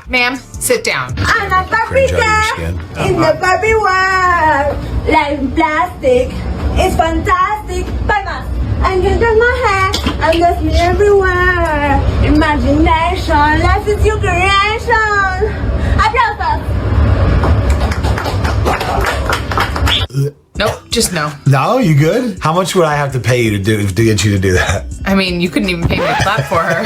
Ma'am, sit down. I'm a Barbie girl in the Barbie world. Life in plastic is fantastic. Bye-bye. I can do my hair. I'm just me everywhere. Imagination, life is your creation. Applausos. Nope, just no. No, you good? How much would I have to pay you to get you to do that? I mean, you couldn't even pay me to clap for her,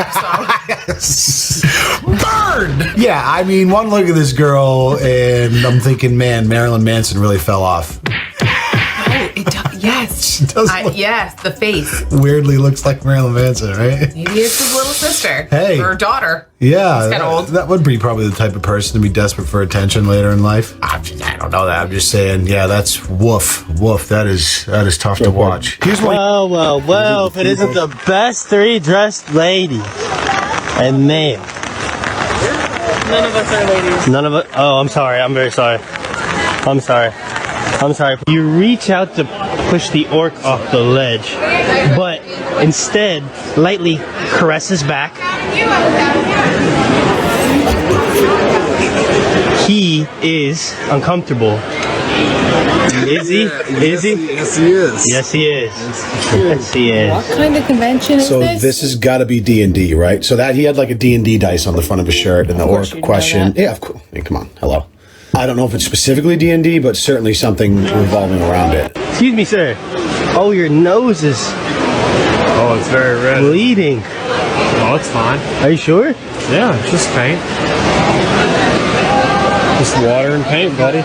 so. Burn! Yeah, I mean, one look at this girl, and I'm thinking, man, Marilyn Manson really fell off. Oh, it does. Yes. It does yes, the face. Weirdly looks like Marilyn Manson, right? Maybe it's his little sister. Hey. Or daughter. Yeah. He's kinda old. That would be probably the type of person to be desperate for attention later in life. I don't know that. I'm just saying, yeah, that's woof. Woof. That is tough to watch. Here's what. Well, if it isn't the best three dressed ladies and male. None of us are ladies. None of us. Oh, I'm sorry. I'm very sorry. I'm sorry. You reach out to push the orc off the ledge, but instead lightly caresses back. He is uncomfortable. Is he? Is he? Yes, he is. Yes, he is. Yes, he is. What kind of convention is So this? this has got to be D&D, right? So that he had like a D&D dice on the front of his shirt, and the orc question. Yeah, of course. I mean, come on, hello. I don't know if it's specifically D&D, but certainly something revolving around it. Excuse me, sir. Oh, your nose is Oh, it's very red. bleeding. Oh, it's fine. Are you sure? Yeah, just paint. Just water and paint, buddy.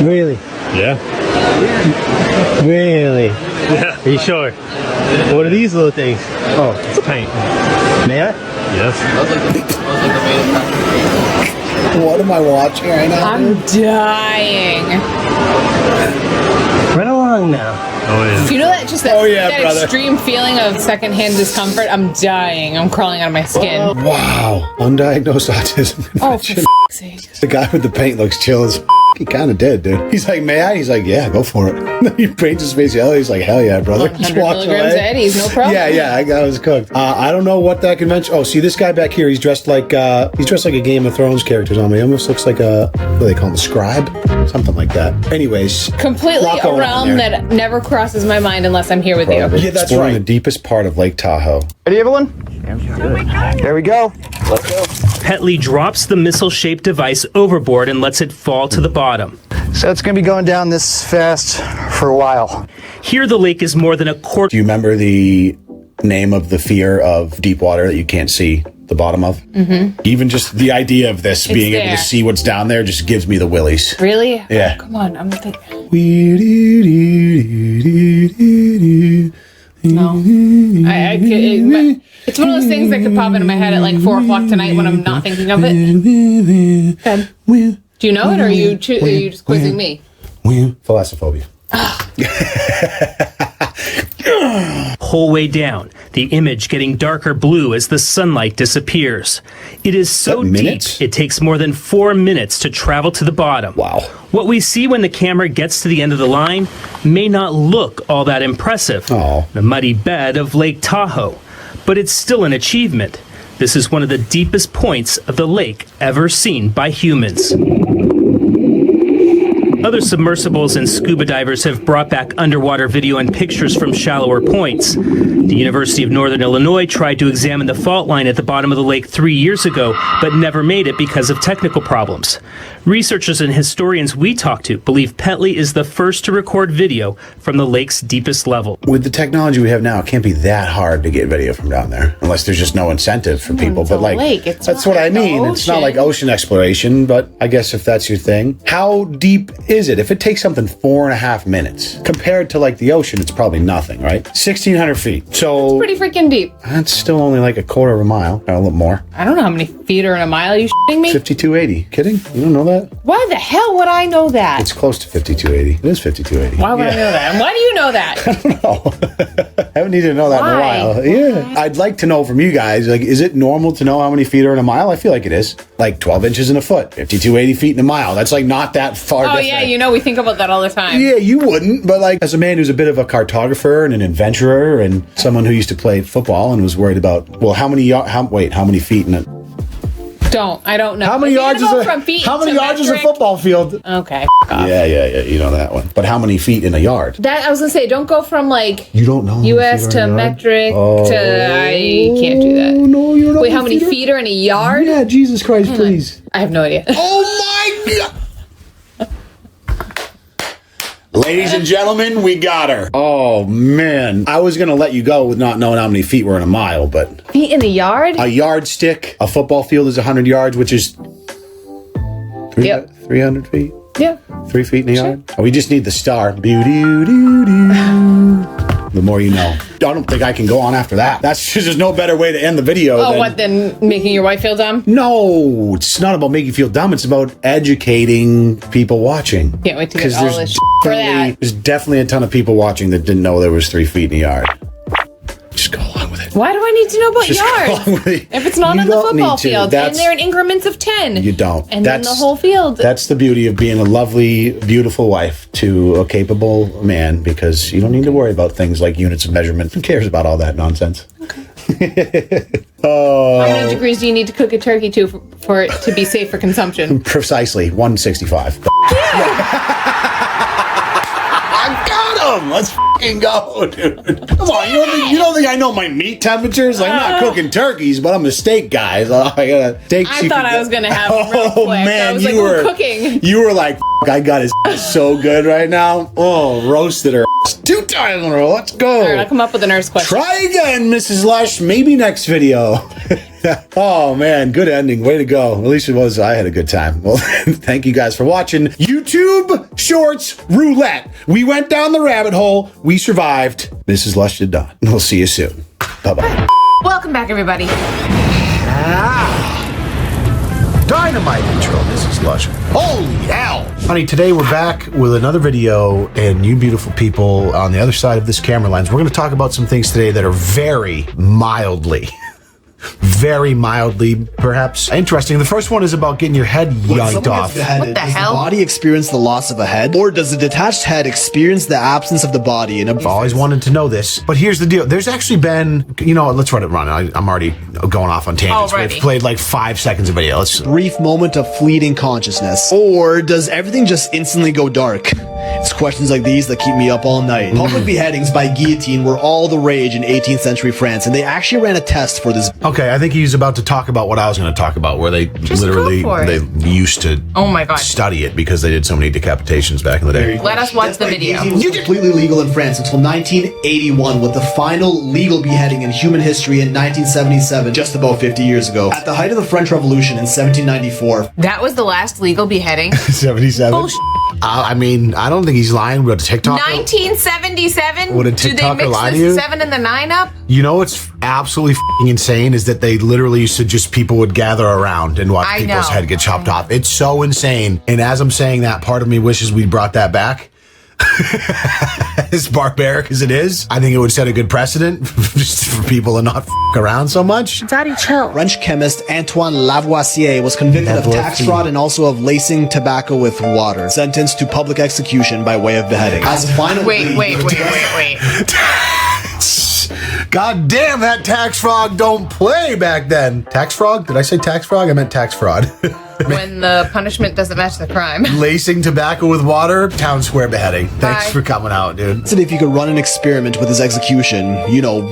Really? Yeah. Really? Yeah. Are you sure? What are these little things? Oh, it's paint. May I? Yes. What am I watching right now? I'm dying. Run along now. Oh, yeah. Do you know that Oh, yeah, that brother. extreme feeling of secondhand discomfort? I'm dying. I'm crawling out of my skin. Wow, undiagnosed autism. Oh, for f***'s sake. The guy with the paint looks chill as f***. He kind of did, dude. He's like, may I? He's like, yeah, go for it. He paints his face yellow. He's like, hell yeah, brother. 100 milligrams of Eddie's, no problem. Yeah, I was cooked. I don't know what that convention. Oh, see this guy back here. He's dressed like a Game of Thrones character on me. He almost looks like a, what do they call him, a scribe, something like that. Anyways, Completely lot a going on realm there. that never crosses my mind unless I'm here with you. Yeah, that's Exploring right. the deepest part of Lake Tahoe. Ready, everyone? There we go. Let's go. Petley drops the missile-shaped device overboard and lets it fall to the bottom. So it's going to be going down this fast for a while. Here, the lake is more than a quarter. Do you remember the name of the fear of deep water that you can't see the bottom of? Mm-hmm. Even just the idea of this, being able to see what's down there, just gives me the willies. Really? Yeah. Oh, come on. I'm thinking. No. It's one of those things that could pop into my head at like 4 o'clock tonight when I'm not thinking of it. Okay. Do you know it, or are you just quizzing me? Thalassophobia. Whole way down, the image getting darker blue as the sunlight disappears. It is so deep, it takes more than 4 minutes to travel to the bottom. Wow. What we see when the camera gets to the end of the line may not look all that impressive. The muddy bed of Lake Tahoe. But it's still an achievement. This is one of the deepest points of the lake ever seen by humans. Other submersibles and scuba divers have brought back underwater video and pictures from shallower points. The University of Northern Illinois tried to examine the fault line at the bottom of the lake 3 years ago, but never made it because of technical problems. Researchers and historians we talked to believe Petley is the first to record video from the lake's deepest level. With the technology we have now, it can't be that hard to get video from down there, unless there's just no incentive for people. It's But a like, lake. It's that's not what I like mean. the It's not ocean. like ocean exploration, but I guess if that's your thing. How deep is it? If it takes something 4.5 minutes, compared to like the ocean, it's probably nothing, right? 1,600 feet. So Pretty freaking deep. that's still only like a quarter of a mile, or a little more. I don't know how many feet are in a mile. Are you shitting me? 5280. Kidding? You don't know that? Why the hell would I know that? It's close to 5280. It is 5280. Why would I know that? And why do you know that? haven't needed to know that Why? in a while. Yeah. I'd like to know from you guys, like, is it normal to know how many feet are in a mile? I feel like it is. Like 12 inches in a foot, 5280 feet in a mile. That's like not that far Oh, different. yeah, you know, we think about that all the time. Yeah, you wouldn't, but like as a man who's a bit of a cartographer and an adventurer and someone who used to play football and was worried about, well, how many feet in it? I don't know. How many If you're yards gonna is go from feet how many to yards is a metric- football field? Okay. Yeah, you know that one. But how many feet in a yard? That I was gonna say, don't go from like You don't know. how many U.S. feet to are in a yard? metric Oh. to I can't do that. No, you don't know. Wait, how many feet are in a yard? Yeah, Jesus Christ, please. I have no idea. Oh my God. Ladies and gentlemen, we got her. Oh man. I was going to let you go with not knowing how many feet were in a mile, but Feet in a yard? a yardstick, a football field is 100 yards, which is Yep. 300 feet. Yeah. 3 feet in a yard. Oh, we just need the star. Doo-doo-doo-doo. The more you know. I don't think I can go on after that. That's just, there's no better way to end the video. Oh, than, what then? Making your wife feel dumb? No, it's not about making you feel dumb. It's about educating people watching. Can't wait to get 'Cause all there's this for that. There's definitely a ton of people watching that didn't know there was 3 feet in a yard. Just go along with it. Why do I need to know about Just go yards? along with it. If it's not You on the don't football need to. field, and That's- they're in increments of 10. You don't. And then the whole field. That's the beauty of being a lovely, beautiful wife to a capable man, because you don't need to worry about things like units of measurement. Who cares about all that nonsense? How many degrees do you need to cook a turkey to for it to be safe for consumption? Precisely 165. I got him. Let's fucking go, dude. Come on, you don't think I know my meat temperatures? Like, I'm not cooking turkeys, but I'm a steak guy. So I gotta steak. I thought I was gonna have them real Oh quick. man, I was you like, were cooking. You were like, I got his so good right now. Oh, roasted her 2 times in a row. Let's go. All right, I'll come up with a nurse question. Try again, Mrs. Lush. Maybe next video. Oh man, good ending. Way to go. At least it was. I had a good time. Well, thank you guys for watching YouTube Shorts Roulette. We went down the rabbit hole. We survived. Mrs. Lush did not. We'll see you soon. Bye-bye. Welcome back, everybody. Dynamite intro, Mrs. Lush. Holy hell! Honey, today we're back with another video, and you beautiful people on the other side of this camera lens, we're going to talk about some things today that are very mildly perhaps interesting. The first one is about getting your head yanked off. What the hell? Does the body experience the loss of a head? Or does the detached head experience the absence of the body? I've always wanted to know this, but here's the deal. There's actually been, let's let it run. I'm already going off on tangents. Already. We've played like 5 seconds of video. Let's. Brief moment of fleeting consciousness? Or does everything just instantly go dark? It's questions like these that keep me up all night. Public beheadings by guillotine were all the rage in 18th century France, and they actually ran a test for this. Okay, I think he's about to talk about what I was going to talk about, where they literally go for it. they used to Oh my God. study it because they did so many decapitations back in the day. Let us watch the video. Guillotine was completely legal in France until 1981, with the final legal beheading in human history in 1977, just about 50 years ago. At the height of the French Revolution in 1794, That was the last legal beheading. 77. Bullshit. I mean, I don't think he's lying. But TikTok. 1977? Would a Do they TikToker mix lie to the you? 7 and the 9 up? You know what's absolutely f***ing insane is that they literally used to just people would gather around and watch I people's know. head get chopped off. It's so insane. And as I'm saying that, part of me wishes we brought that back. As barbaric as it is, I think it would set a good precedent just for people to not f*** around so much. Daddy, chill. French chemist Antoine Lavoisier was convicted of tax fraud and also of lacing tobacco with water, sentenced to public execution by way of beheading. As a final Wait. God damn, that tax frog don't play back then. Tax frog? Did I say tax frog? I meant tax fraud. When the punishment doesn't match the crime. Lacing tobacco with water, town square beheading. Thanks Bye. for coming out, dude. Said if you could run an experiment with his execution,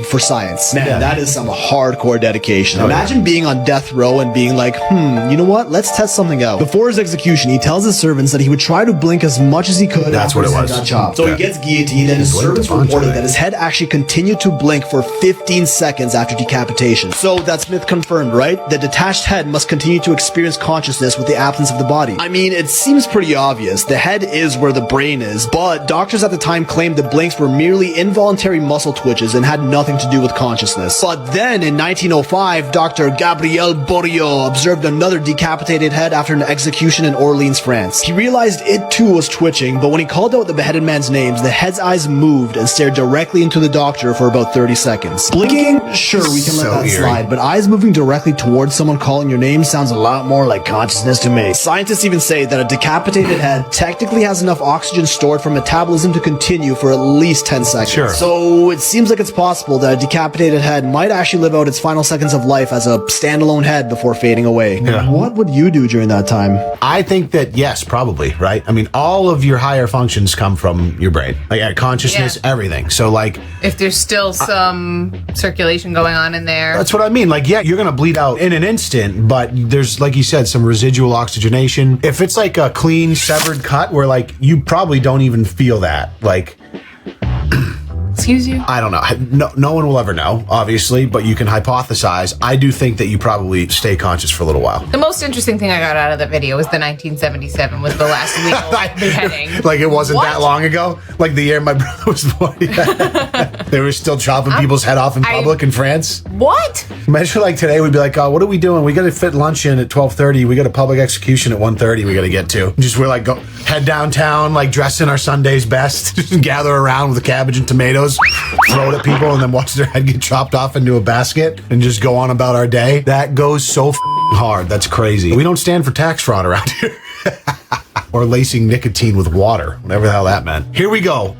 for science. Man, that is some hardcore dedication. Imagine being on death row and being like, you know what? Let's test something out. Before his execution, he tells his servants that he would try to blink as much as he could. That's after what it his head was. got chopped. So Yeah. he gets guillotined, and his blinked servants a bunch, reported I that think. his head actually continued to blink for 15 seconds after decapitation. So that's myth confirmed, right? The detached head must continue to experience consciousness consciousness with the absence of the body. I mean, it seems pretty obvious. The head is where the brain is, but doctors at the time claimed the blinks were merely involuntary muscle twitches and had nothing to do with consciousness. But then in 1905, Dr. Gabriel Borio observed another decapitated head after an execution in Orleans, France. He realized it too was twitching, but when he called out the beheaded man's names, the head's eyes moved and stared directly into the doctor for about 30 seconds. Blinking? Sure, we can let that slide, but eyes moving directly towards someone calling your name sounds a lot more like consciousness to me. Scientists even say that a decapitated head technically has enough oxygen stored for metabolism to continue for at least 10 seconds. Sure. So it seems like it's possible that a decapitated head might actually live out its final seconds of life as a standalone head before fading away. Yeah. What would you do during that time? I think that yes, probably, right? I mean, all of your higher functions come from your brain, like consciousness, everything. So like, If there's still some circulation going on in there. that's what I mean. Like, yeah, you're going to bleed out in an instant, but there's, like you said, some residual oxygenation. If it's like a clean severed cut where like you probably don't even feel that, like, Excuse you? I don't know. No one will ever know, obviously, but you can hypothesize. I do think that you probably stay conscious for a little while. The most interesting thing I got out of the video was the 1977 was the last legal beheading. Like it wasn't What? that long ago, like the year my brother was born. They were still chopping people's head off in public in France. What? Imagine like today we'd be like, oh, what are we doing? We got to fit lunch in at 12:30. We got a public execution at 1:30. We got to get to. Just we're like go head downtown, like dress in our Sunday's best, just gather around with cabbage and tomatoes, throw it at people, and then watch their head get chopped off into a basket and just go on about our day. That goes so hard. That's crazy. We don't stand for tax fraud around here. Or lacing nicotine with water, whatever the hell that meant. Here we go.